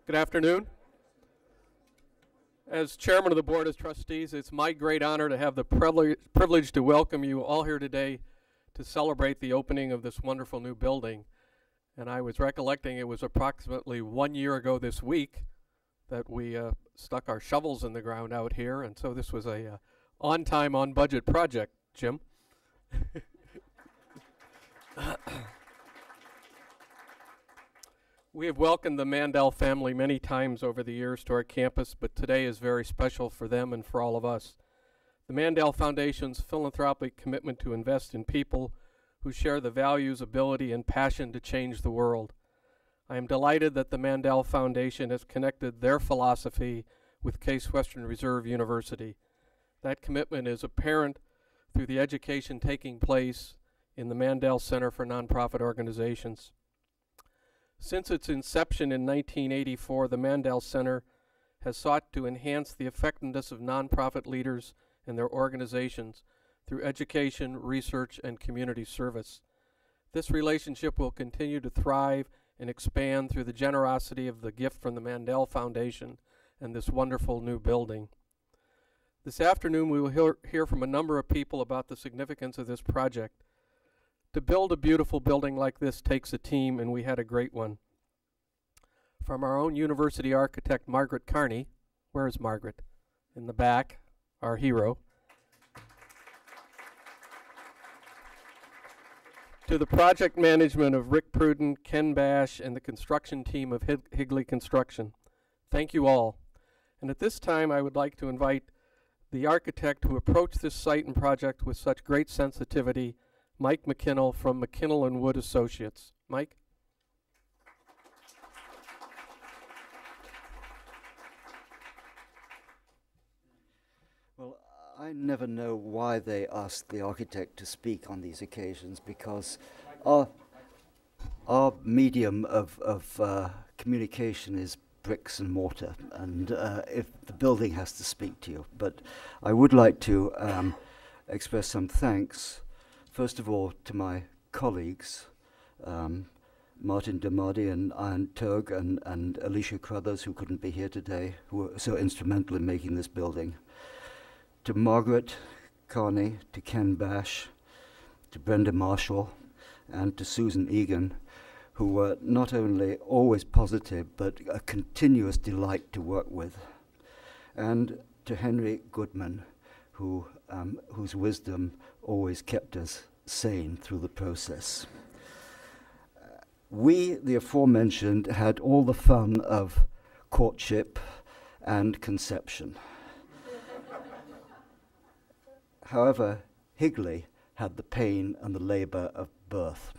Good afternoon. As chairman of the Board of Trustees, it's my great honor to have the privilege to welcome you all here today to celebrate the opening of this wonderful new building. And I was recollecting it was approximately 1 year ago this week that we stuck our shovels in the ground out here, and so this was a on-time, on-budget project, Jim. We have welcomed the Mandel family many times over the years to our campus, but today is very special for them and for all of us. The Mandel Foundation's philanthropic commitment to invest in people who share the values, ability, and passion to change the world. I am delighted that the Mandel Foundation has connected their philosophy with Case Western Reserve University. That commitment is apparent through the education taking place in the Mandel Center for Nonprofit Organizations. Since its inception in 1984, the Mandel Center has sought to enhance the effectiveness of nonprofit leaders and their organizations through education, research, and community service. This relationship will continue to thrive and expand through the generosity of the gift from the Mandel Foundation and this wonderful new building. This afternoon, we will hear from a number of people about the significance of this project. To build a beautiful building like this takes a team, and we had a great one. From our own university architect, Margaret Carney. Where is Margaret? In the back, our hero. To the project management of Rick Pruden, Ken Bash, and the construction team of Higley Construction. Thank you all. And at this time, I would like to invite the architect who approached this site and project with such great sensitivity, Mike McKinnell from McKinnell & Wood Associates. Mike? Well, I never know why they ask the architect to speak on these occasions, because our medium of communication is bricks and mortar, and if the building has to speak to you. But I would like to express some thanks, first of all, to my colleagues, Martin Damadi and Ian Tug and Alicia Crothers, who couldn't be here today, who were so instrumental in making this building. To Margaret Carney, to Ken Bash, to Brenda Marshall, and to Susan Egan, who were not only always positive, but a continuous delight to work with. And to Henry Goodman, whose wisdom always kept us sane through the process. We, the aforementioned, had all the fun of courtship and conception. However, Higley had the pain and the labor of birth.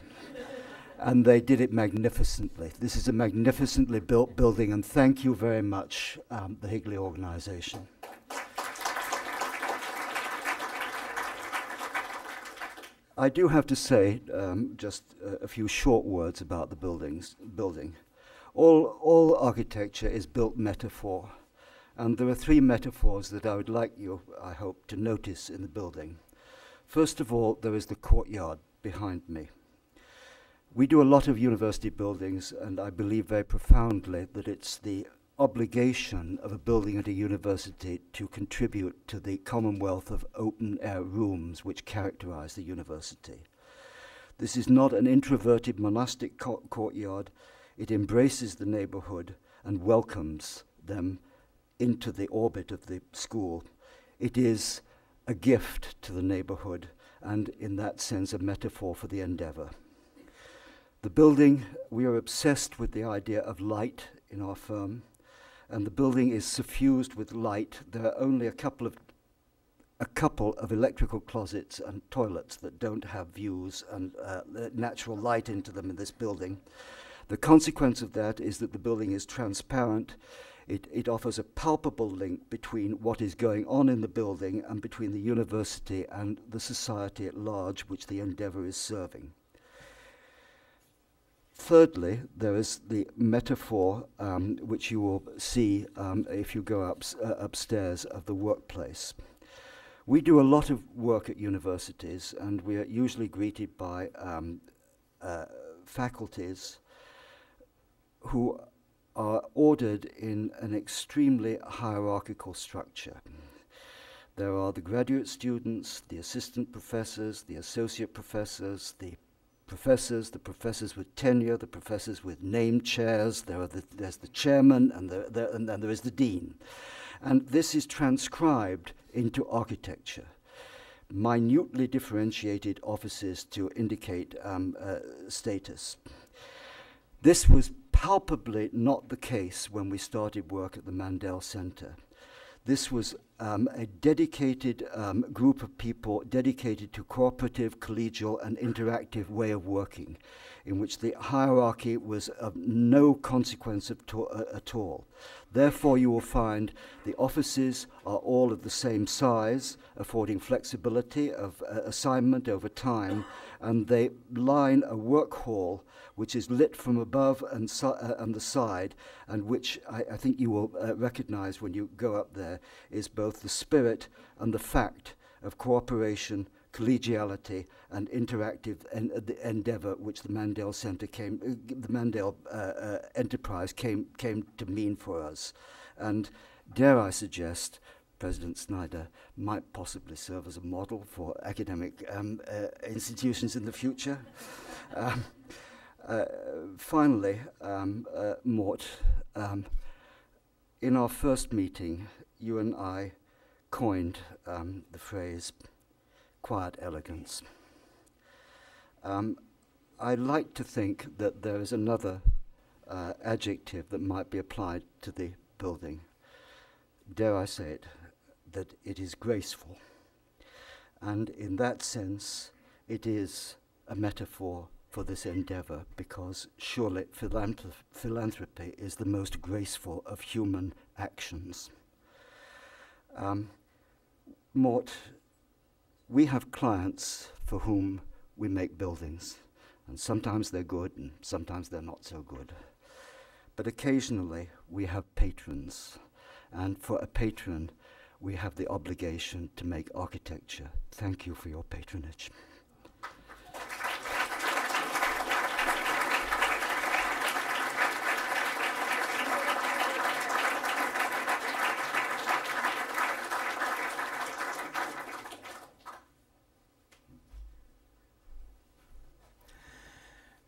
And they did it magnificently. This is a magnificently built building, and thank you very much, the Higley organization. I do have to say just a few short words about the building. All architecture is built metaphor, and there are three metaphors that I would like you, I hope, to notice in the building. First of all, there is the courtyard behind me. We do a lot of university buildings, and I believe very profoundly that it's the obligation of a building at a university to contribute to the commonwealth of open-air rooms which characterize the university. This is not an introverted monastic courtyard. It embraces the neighborhood and welcomes them into the orbit of the school. It is a gift to the neighborhood, and in that sense a metaphor for the endeavor. The building, we are obsessed with the idea of light in our firm, and the building is suffused with light. There are only a couple of electrical closets and toilets that don't have views and natural light into them in this building. The consequence of that is that the building is transparent. It offers a palpable link between what is going on in the building and between the university and the society at large, which the endeavor is serving. Thirdly, there is the metaphor, which you will see if you go upstairs, of the workplace. We do a lot of work at universities, and we are usually greeted by faculties who are ordered in an extremely hierarchical structure. There are the graduate students, the assistant professors, the associate professors, the professors with tenure, the professors with named chairs, there's the chairman, and then there is the dean. And this is transcribed into architecture. Minutely differentiated offices to indicate status. This was palpably not the case when we started work at the Mandel Center. This was a dedicated group of people dedicated to cooperative, collegial, and interactive way of working, in which the hierarchy was of no consequence at all. Therefore, you will find the offices are all of the same size, affording flexibility of assignment over time, and they line a work hall which is lit from above and the side, and which I think you will recognize when you go up there, is both the spirit and the fact of cooperation, collegiality, and interactive endeavor, which the Mandel Center the Mandel enterprise came to mean for us. And dare I suggest, President Snyder might possibly serve as a model for academic institutions in the future. Finally, Mort, in our first meeting, you and I coined the phrase quiet elegance. I like to think that there is another adjective that might be applied to the building. Dare I say it, that it is graceful. And in that sense, it is a metaphor for this endeavor, because surely philanthropy is the most graceful of human actions. Mort, we have clients for whom we make buildings, and sometimes they're good and sometimes they're not so good. But occasionally we have patrons, and for a patron we have the obligation to make architecture. Thank you for your patronage.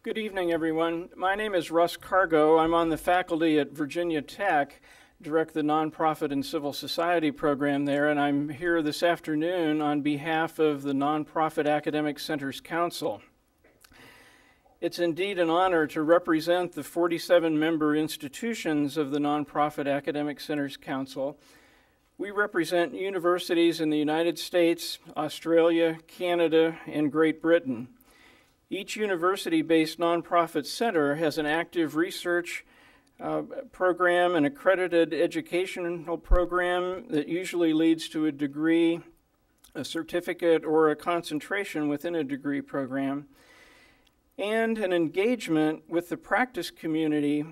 Good evening, everyone. My name is Russ Cargo. I'm on the faculty at Virginia Tech, direct the Nonprofit and Civil Society program there, and I'm here this afternoon on behalf of the Nonprofit Academic Centers Council. It's indeed an honor to represent the 47-member institutions of the Nonprofit Academic Centers Council. We represent universities in the United States, Australia, Canada, and Great Britain. Each university-based nonprofit center has an active research program, an accredited educational program that usually leads to a degree, a certificate, or a concentration within a degree program, and an engagement with the practice community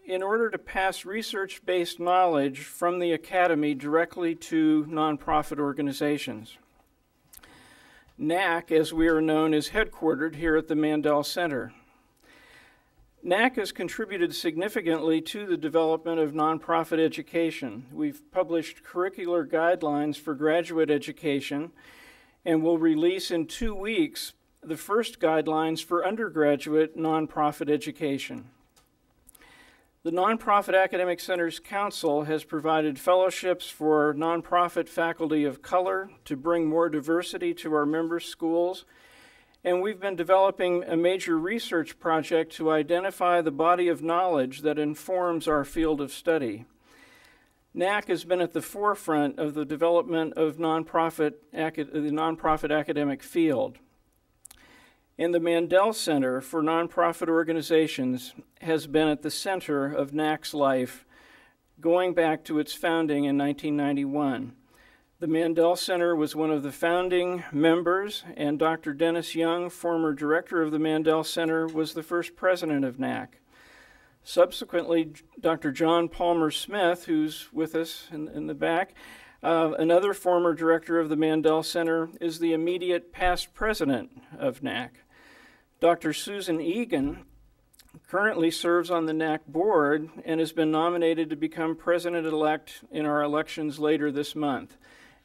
in order to pass research-based knowledge from the academy directly to nonprofit organizations. NAC, as we are known, is headquartered here at the Mandel Center. NAC has contributed significantly to the development of nonprofit education. We've published curricular guidelines for graduate education, and will release in 2 weeks the first guidelines for undergraduate nonprofit education. The Nonprofit Academic Centers Council has provided fellowships for nonprofit faculty of color to bring more diversity to our member schools, and we've been developing a major research project to identify the body of knowledge that informs our field of study. NAC has been at the forefront of the development of the nonprofit academic field. And the Mandel Center for Nonprofit Organizations has been at the center of NAC's life, going back to its founding in 1991. The Mandel Center was one of the founding members, and Dr. Dennis Young, former director of the Mandel Center, was the first president of NAC. Subsequently, Dr. John Palmer Smith, who's with us in the back, another former director of the Mandel Center, is the immediate past president of NAC. Dr. Susan Egan, currently serves on the NAC board and has been nominated to become president-elect in our elections later this month.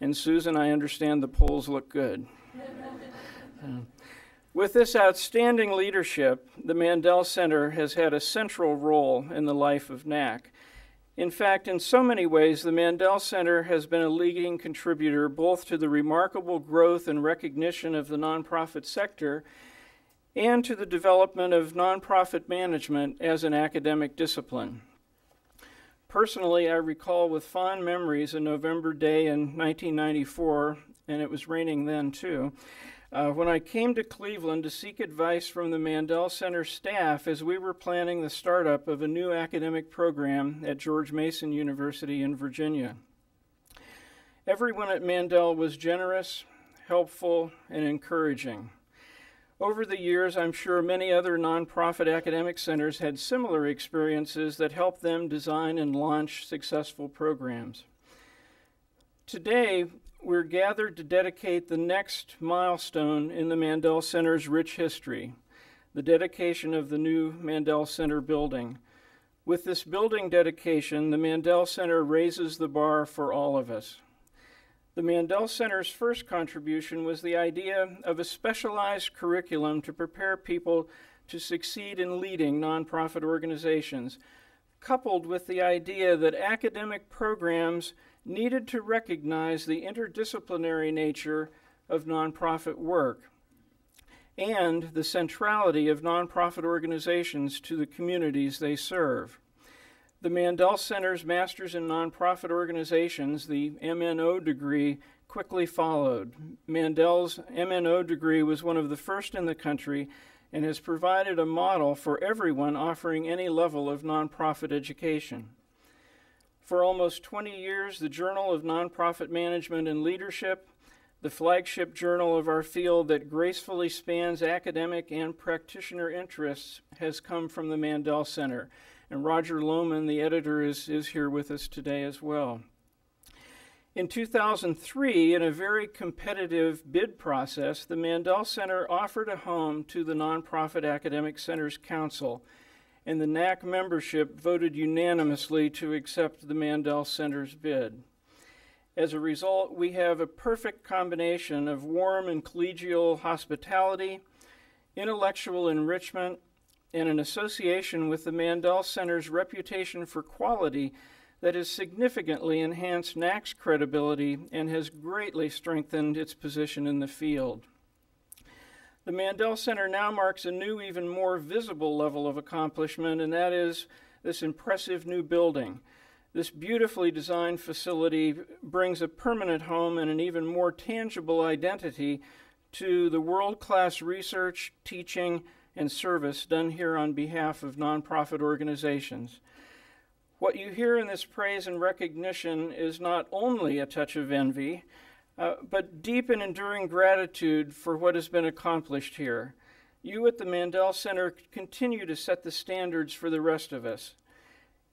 And Susan, I understand the polls look good. With this outstanding leadership, the Mandel Center has had a central role in the life of NAC. In fact, in so many ways, the Mandel Center has been a leading contributor both to the remarkable growth and recognition of the nonprofit sector and to the development of nonprofit management as an academic discipline. Personally, I recall with fond memories a November day in 1994, and it was raining then too, when I came to Cleveland to seek advice from the Mandel Center staff as we were planning the startup of a new academic program at George Mason University in Virginia. Everyone at Mandel was generous, helpful, and encouraging. Over the years, I'm sure many other nonprofit academic centers had similar experiences that helped them design and launch successful programs. Today, we're gathered to dedicate the next milestone in the Mandel Center's rich history, the dedication of the new Mandel Center building. With this building dedication, the Mandel Center raises the bar for all of us. The Mandel Center's first contribution was the idea of a specialized curriculum to prepare people to succeed in leading nonprofit organizations, coupled with the idea that academic programs needed to recognize the interdisciplinary nature of nonprofit work and the centrality of nonprofit organizations to the communities they serve. The Mandel Center's Masters in Nonprofit Organizations, the MNO degree, quickly followed. Mandel's MNO degree was one of the first in the country and has provided a model for everyone offering any level of nonprofit education. For almost 20 years, the Journal of Nonprofit Management and Leadership, the flagship journal of our field that gracefully spans academic and practitioner interests, has come from the Mandel Center. And Roger Lohman, the editor, is here with us today as well. In 2003, in a very competitive bid process, the Mandel Center offered a home to the Nonprofit Academic Centers Council, and the NAC membership voted unanimously to accept the Mandel Center's bid. As a result, we have a perfect combination of warm and collegial hospitality, intellectual enrichment, and an association with the Mandel Center's reputation for quality that has significantly enhanced NAC's credibility and has greatly strengthened its position in the field. The Mandel Center now marks a new, even more visible level of accomplishment, and that is this impressive new building. This beautifully designed facility brings a permanent home and an even more tangible identity to the world-class research, teaching, and service done here on behalf of nonprofit organizations. What you hear in this praise and recognition is not only a touch of envy, but deep and enduring gratitude for what has been accomplished here. You at the Mandel Center continue to set the standards for the rest of us.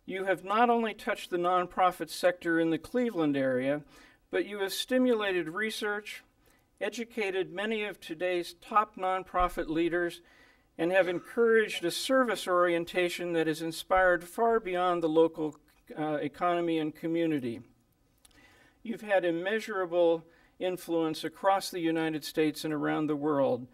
You have not only touched the nonprofit sector in the Cleveland area, but you have stimulated research, educated many of today's top nonprofit leaders, and have encouraged a service orientation that has inspired far beyond the local economy and community. You've had immeasurable influence across the United States and around the world.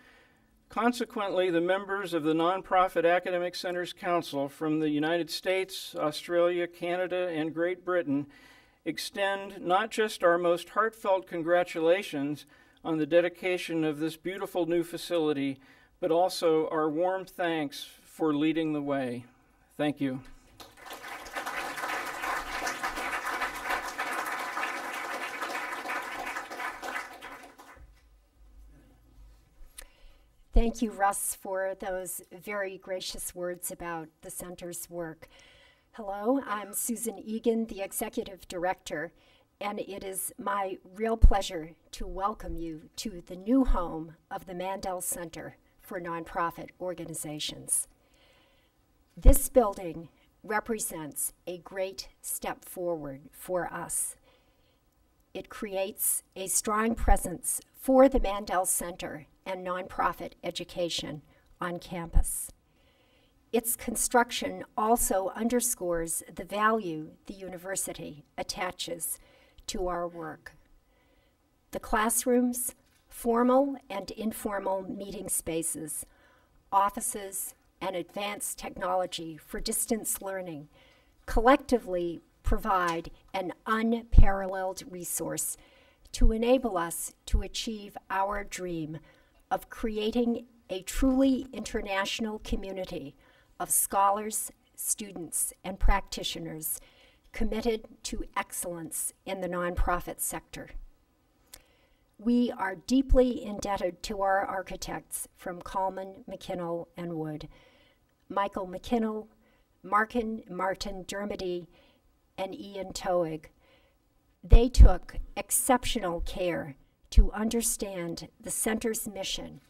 Consequently, the members of the Nonprofit Academic Centers Council from the United States, Australia, Canada, and Great Britain extend not just our most heartfelt congratulations on the dedication of this beautiful new facility, but also our warm thanks for leading the way. Thank you. Thank you, Russ, for those very gracious words about the center's work. Hello, I'm Susan Egan, the Executive Director, and it is my real pleasure to welcome you to the new home of the Mandel Center for Nonprofit Organizations. This building represents a great step forward for us. It creates a strong presence for the Mandel Center and nonprofit education on campus. Its construction also underscores the value the university attaches to our work. The classrooms, formal and informal meeting spaces, offices, and advanced technology for distance learning collectively provide an unparalleled resource to enable us to achieve our dream of creating a truly international community of scholars, students, and practitioners committed to excellence in the nonprofit sector. We are deeply indebted to our architects from Coleman, McKinnell, and Wood, Michael McKinnell, Martin Dermody, and Ian Toig. They took exceptional care to understand the center's mission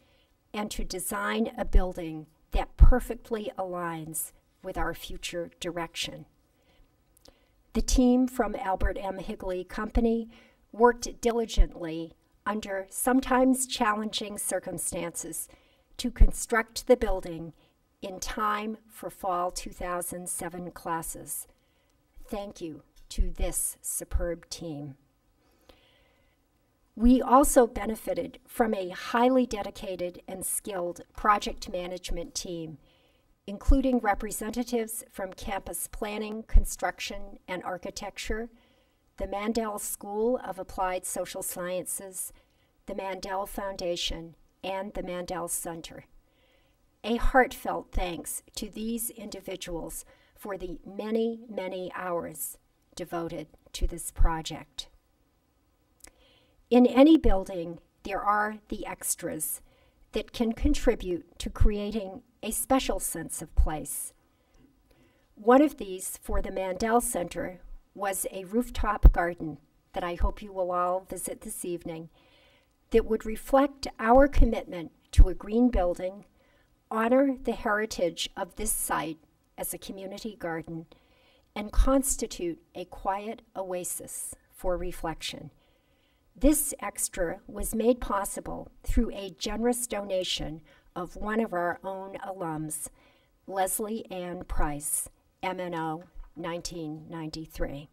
and to design a building that perfectly aligns with our future direction. The team from Albert M. Higley Company worked diligently under sometimes challenging circumstances to construct the building in time for fall 2007 classes. Thank you to this superb team. We also benefited from a highly dedicated and skilled project management team, including representatives from campus planning, construction, and architecture, the Mandel School of Applied Social Sciences, the Mandel Foundation, and the Mandel Center. A heartfelt thanks to these individuals for the many, many hours devoted to this project. In any building, there are the extras that can contribute to creating a special sense of place. One of these for the Mandel Center was a rooftop garden that I hope you will all visit this evening that would reflect our commitment to a green building, honor the heritage of this site as a community garden, and constitute a quiet oasis for reflection. This extra was made possible through a generous donation of one of our own alums, Leslie Ann Price, MNO, 1993.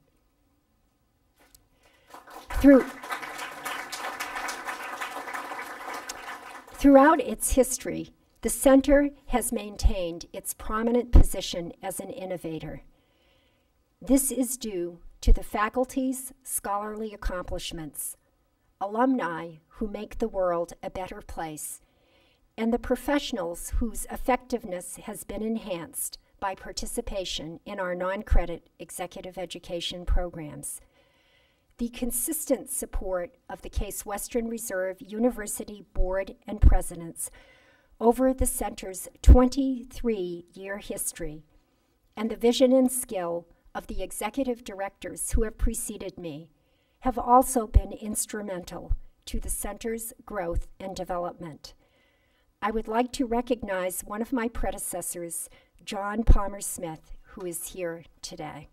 Throughout its history, the center has maintained its prominent position as an innovator. This is due to the faculty's scholarly accomplishments, alumni who make the world a better place, and the professionals whose effectiveness has been enhanced by participation in our non-credit executive education programs. The consistent support of the Case Western Reserve University Board and Presidents over the center's 23-year history, and the vision and skill of the executive directors who have preceded me have also been instrumental to the center's growth and development. I would like to recognize one of my predecessors, John Palmer Smith, who is here today.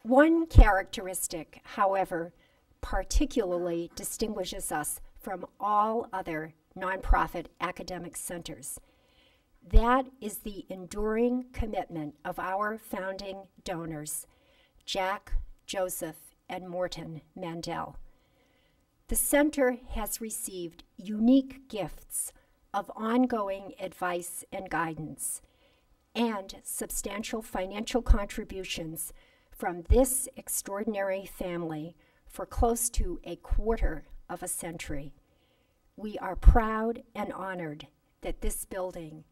One characteristic, however, particularly distinguishes us from all other nonprofit academic centers. That is the enduring commitment of our founding donors, Jack, Joseph, and Morton Mandel. The center has received unique gifts of ongoing advice and guidance, and substantial financial contributions from this extraordinary family for close to a quarter of a century. We are proud and honored that this building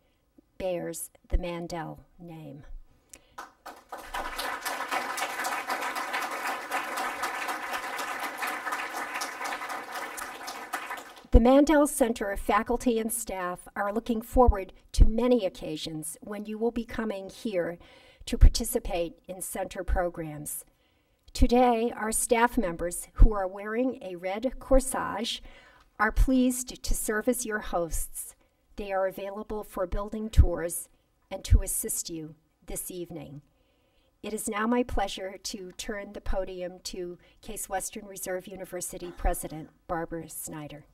bears the Mandel name. The Mandel Center faculty and staff are looking forward to many occasions when you will be coming here to participate in center programs. Today, our staff members who are wearing a red corsage are pleased to serve as your hosts. They are available for building tours and to assist you this evening. It is now my pleasure to turn the podium to Case Western Reserve University President Barbara Snyder.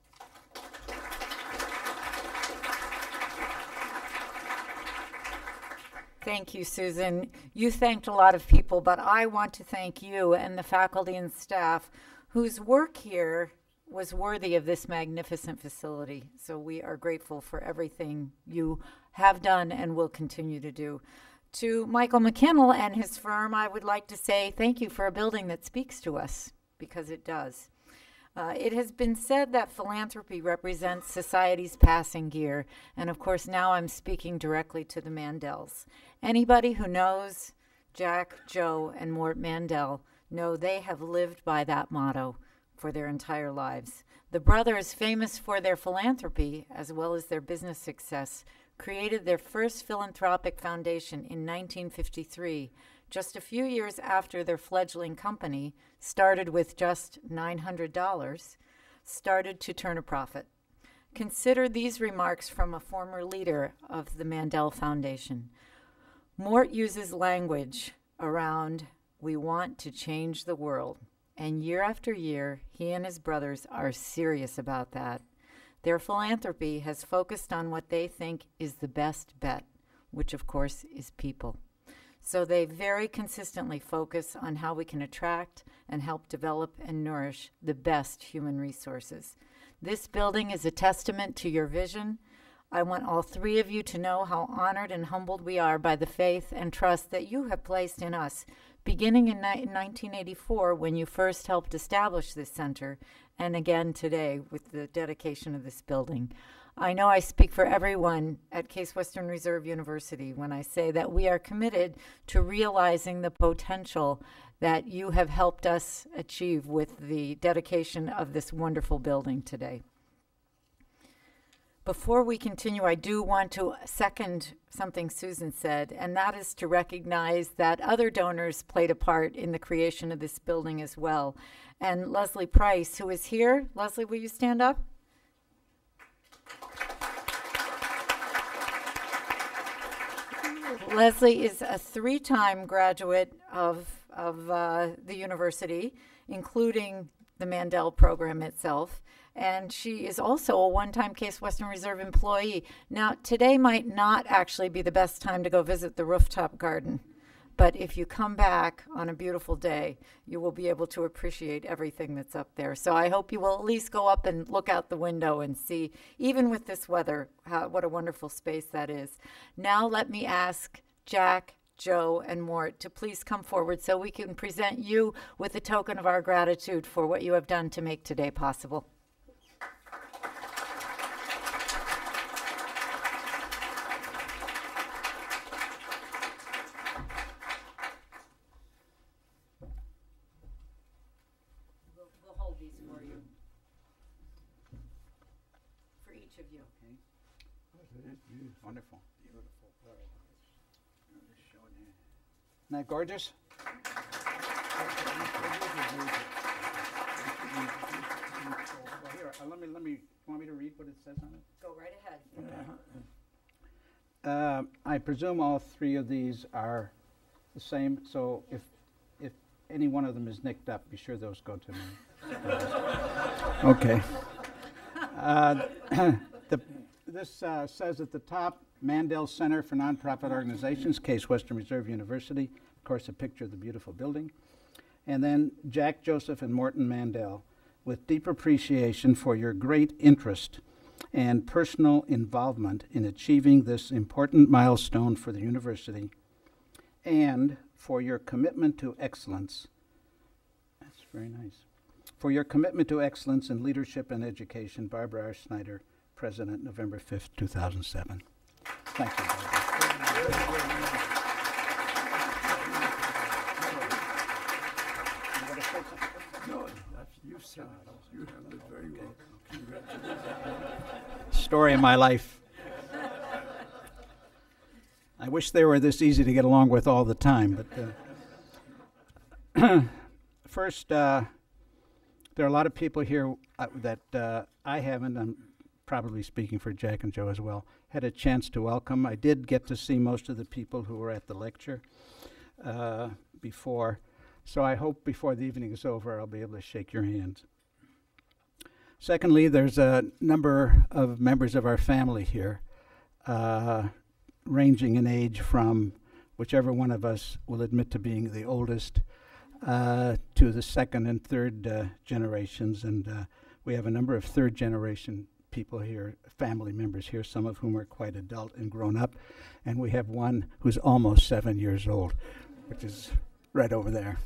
Thank you, Susan. You thanked a lot of people, but I want to thank you and the faculty and staff whose work here was worthy of this magnificent facility. So we are grateful for everything you have done and will continue to do. To Michael McKinnell and his firm, I would like to say thank you for a building that speaks to us, because it does. It has been said that philanthropy represents society's passing gear, and of course now I'm speaking directly to the Mandels. Anybody who knows Jack, Joe, and Morton Mandel know they have lived by that motto for their entire lives. The brothers, famous for their philanthropy as well as their business success, created their first philanthropic foundation in 1953, just a few years after their fledgling company, started with just $900, started to turn a profit. Consider these remarks from a former leader of the Mandel Foundation. Mort uses language around, "We want to change the world." And year after year, he and his brothers are serious about that. Their philanthropy has focused on what they think is the best bet, which of course is people. So they very consistently focus on how we can attract and help develop and nourish the best human resources. This building is a testament to your vision. I want all three of you to know how honored and humbled we are by the faith and trust that you have placed in us, beginning in 1984 when you first helped establish this center, and again today with the dedication of this building. I know I speak for everyone at Case Western Reserve University when I say that we are committed to realizing the potential that you have helped us achieve with the dedication of this wonderful building today. Before we continue, I do want to second something Susan said, and that is to recognize that other donors played a part in the creation of this building as well. And Leslie Price, who is here. Leslie, will you stand up? Leslie is a three-time graduate of the university, including the Mandel program itself. And she is also a one-time Case Western Reserve employee. Now, today might not actually be the best time to go visit the rooftop garden, but if you come back on a beautiful day, you will be able to appreciate everything that's up there. So I hope you will at least go up and look out the window and see, even with this weather, what a wonderful space that is. Now let me ask Jack, Joe, and Mort to please come forward so we can present you with a token of our gratitude for what you have done to make today possible. We'll hold these for you. For each of you. Wonderful. Isn't that gorgeous? Here, let me, want me to read what it says on it? Go right ahead. I presume all three of these are the same, so if any one of them is nicked up, be sure those go to me. Okay. This says at the top, Mandel Center for Nonprofit Organizations, Case Western Reserve University. Of course, a picture of the beautiful building. And then Jack, Joseph, and Morton Mandel, with deep appreciation for your great interest and personal involvement in achieving this important milestone for the university, and for your commitment to excellence. That's very nice. For your commitment to excellence in leadership and education, Barbara R. Snyder, President, November 5th, 2007. Thank you, Barbara. No, you said it. You handled it very well. Congratulations. Story of my life. I wish they were this easy to get along with all the time, but first, there are a lot of people here that I haven't, I'm probably speaking for Jack and Joe as well, had a chance to welcome. I did get to see most of the people who were at the lecture before, so I hope before the evening is over I'll be able to shake your hands. Secondly, there's a number of members of our family here, ranging in age from whichever one of us will admit to being the oldest, to the second and third generations. And we have a number of third generation people here, family members here, some of whom are quite adult and grown up. And we have one who's almost 7 years old, which is right over there.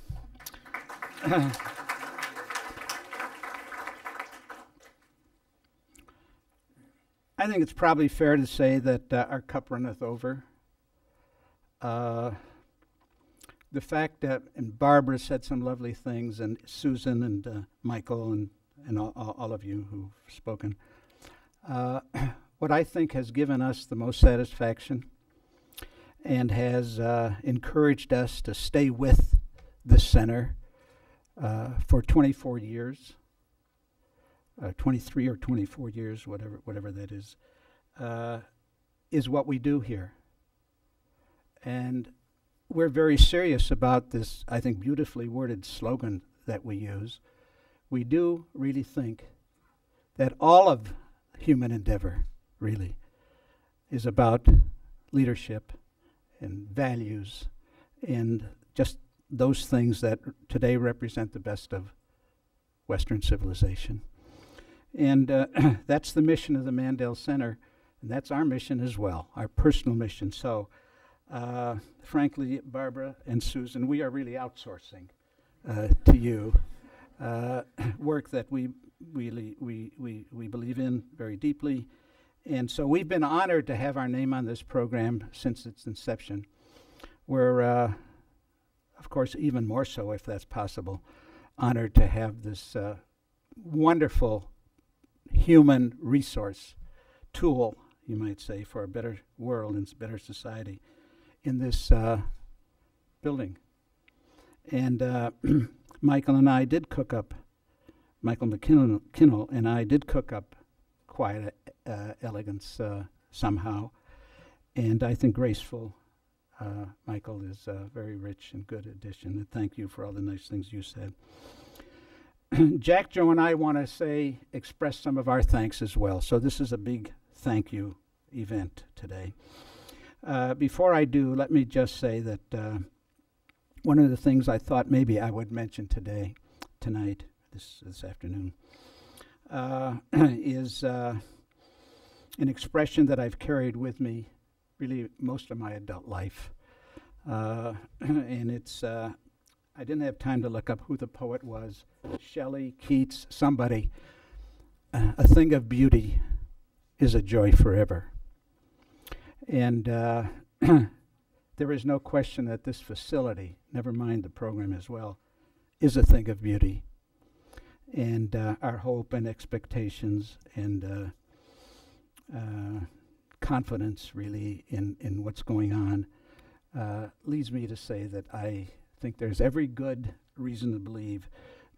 I think it's probably fair to say that our cup runneth over. The fact that, and Barbara said some lovely things, and Susan and Michael and all of you who've spoken. What I think has given us the most satisfaction and has encouraged us to stay with this center for 24 years, 23 or 24 years, whatever that is what we do here. And we're very serious about this, I think, beautifully worded slogan that we use. We do really think that all of human endeavor, really, is about leadership and values and just those things that today represent the best of Western civilization. And that's the mission of the Mandel Center, and that's our mission as well, our personal mission. So, frankly, Barbara and Susan, we are really outsourcing to you work that we believe in very deeply. And so we've been honored to have our name on this program since its inception. We're, of course, even more so, if that's possible, honored to have this wonderful human resource tool, you might say, for a better world and better society in this building. And Michael and I did cook up, Michael McKinnell and I did cook up quiet elegance somehow. And I think graceful, Michael, is a very rich and good addition. And thank you for all the nice things you said. Jack, Joe, and I want to express some of our thanks as well. So this is a big thank you event today. Before I do, let me just say that one of the things I thought maybe I would mention tonight, this afternoon, is an expression that I've carried with me really most of my adult life. And it's, I didn't have time to look up who the poet was, Shelley, Keats, somebody. A thing of beauty is a joy forever. And there is no question that this facility, never mind the program as well, is a thing of beauty. And our hope and expectations and confidence really in what's going on leads me to say that I think there's every good reason to believe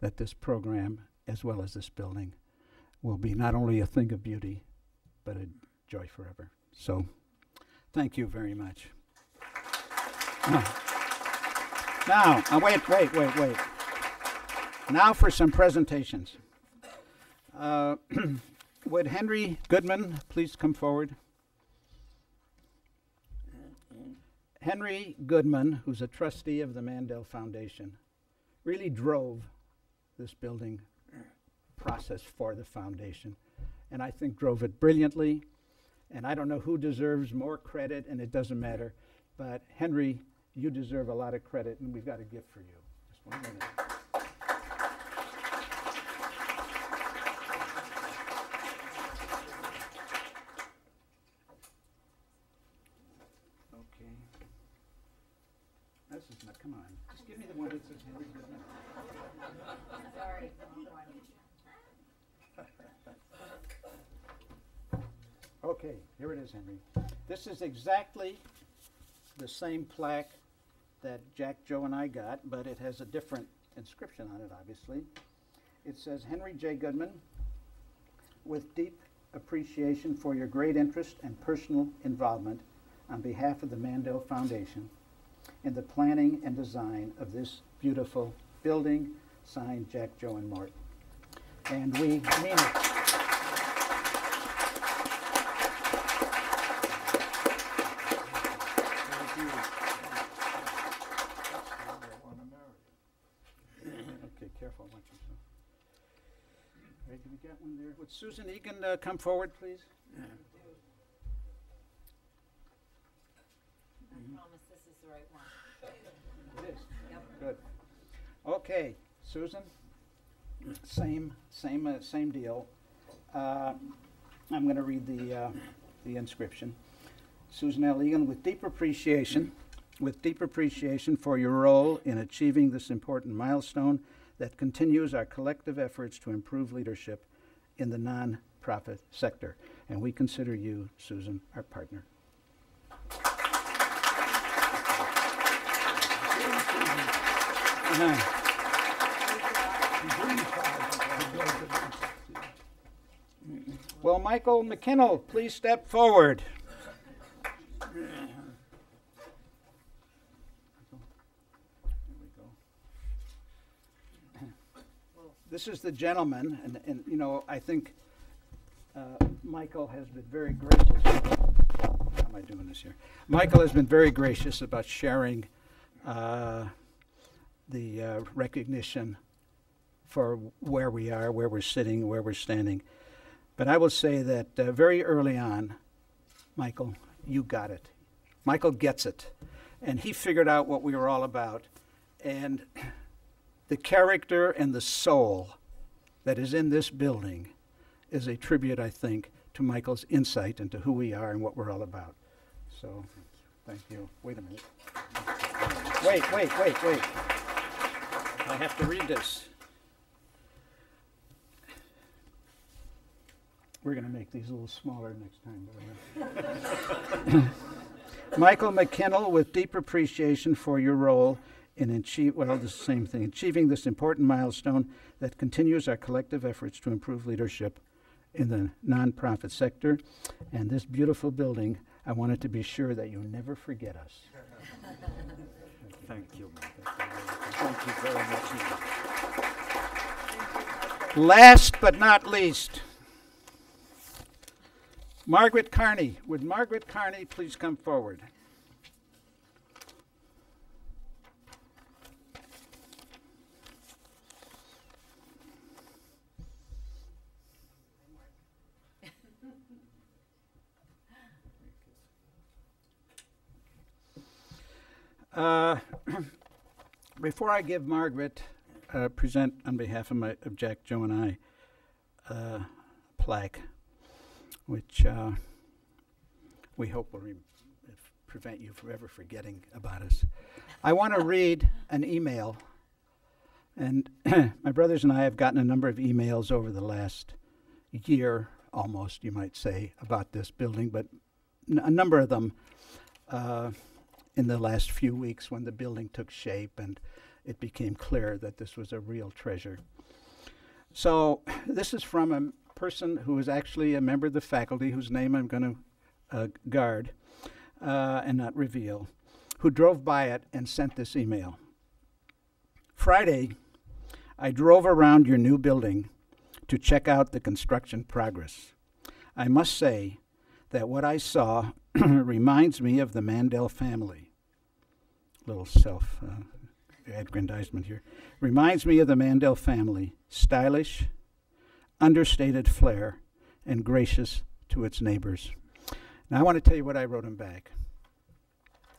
that this program, as well as this building, will be not only a thing of beauty, but a joy forever. So, thank you very much. Now, wait. Now for some presentations. Would Henry Goodman please come forward? Henry Goodman, who's a trustee of the Mandel Foundation, really drove this building process for the foundation, and I think drove it brilliantly. And I don't know who deserves more credit, and it doesn't matter, but Henry, you deserve a lot of credit, and we've got a gift for you. Just 1 minute. Okay. This is not, come on. Just give me the one that says Henry Goodman. Sorry. Okay, here it is, Henry. This is exactly the same plaque that Jack, Joe, and I got, but it has a different inscription on it, obviously. It says, Henry J. Goodman, with deep appreciation for your great interest and personal involvement on behalf of the Mandel Foundation in the planning and design of this beautiful building, signed Jack, Joe, and Morton. And we mean it. careful. Watch yourself. All right, do we get one there? Would Susan Egan come forward, please? I promise this is the right one. It is. Yep. Good. Okay, Susan. Same deal. I'm going to read the inscription. Susan L. Egan, with deep appreciation for your role in achieving this important milestone that continues our collective efforts to improve leadership in the nonprofit sector. And we consider you, Susan, our partner. Will Michael McKinnell please step forward? This is the gentleman, and you know, I think Michael has been very gracious. How am I doing this here? Michael has been very gracious about sharing the recognition for where we are, where we're sitting, where we're standing. But I will say that very early on, Michael, you got it. Michael gets it. And he figured out what we were all about. And the character and the soul that is in this building is a tribute, I think, to Michael's insight into who we are and what we're all about. So, thank you. Wait a minute. Wait. I have to read this. We're going to make these a little smaller next time. Michael McKinnell, with deep appreciation for your role in achieving this important milestone that continues our collective efforts to improve leadership in the nonprofit sector and this beautiful building, I wanted to be sure that you never forget us. Thank you. Thank you very much. Last but not least, Margaret Carney. Would Margaret Carney please come forward? Before I give Margaret, present on behalf of Jack, Joe, and I, plaque, which we hope will prevent you from ever forgetting about us. I want to read an email, and my brothers and I have gotten a number of emails over the last year, almost, you might say, about this building, but a number of them in the last few weeks when the building took shape and it became clear that this was a real treasure. So this is from a person who is actually a member of the faculty, whose name I'm going to guard and not reveal, who drove by it and sent this email. Friday, I drove around your new building to check out the construction progress. I must say that what I saw reminds me of the Mandel family. Little self-aggrandizement here. Reminds me of the Mandel family. Stylish, understated flair, and gracious to its neighbors. Now I want to tell you what I wrote him back.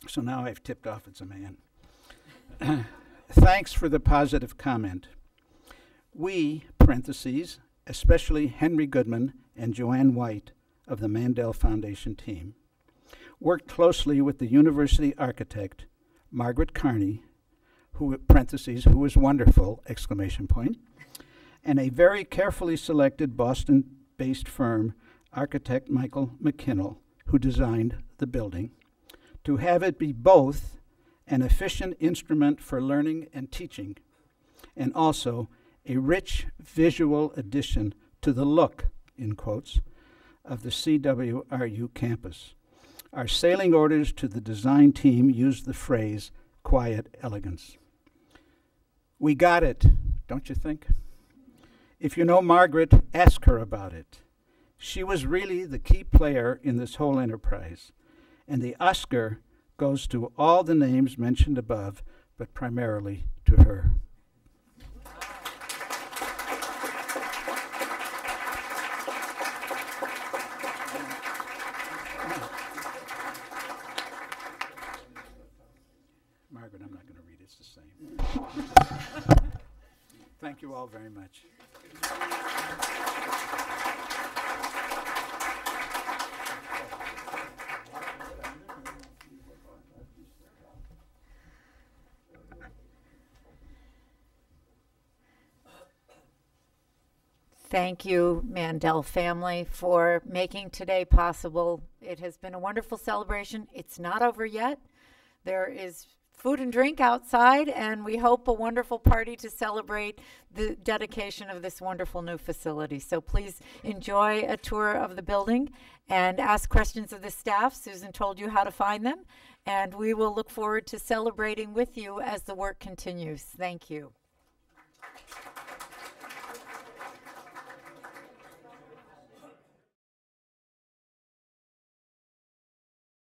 So now I've tipped off it's a man. Thanks for the positive comment. We, parentheses, especially Henry Goodman and Joanne White of the Mandel Foundation team, worked closely with the university architect, Margaret Carney, who, parentheses, who was wonderful, exclamation point, and a very carefully selected Boston-based firm, architect Michael McKinnell, who designed the building, to have it be both an efficient instrument for learning and teaching, and also a rich visual addition to the look, in quotes, of the CWRU campus. Our sailing orders to the design team used the phrase, quiet elegance. We got it, don't you think? If you know Margaret, ask her about it. She was really the key player in this whole enterprise, and the Oscar goes to all the names mentioned above, but primarily to her. Thank you all very much. Thank you, Mandel family, for making today possible. It has been a wonderful celebration. It's not over yet. There is food and drink outside, and we hope a wonderful party to celebrate the dedication of this wonderful new facility. So please enjoy a tour of the building and ask questions of the staff. Susan told you how to find them, and we will look forward to celebrating with you as the work continues. Thank you.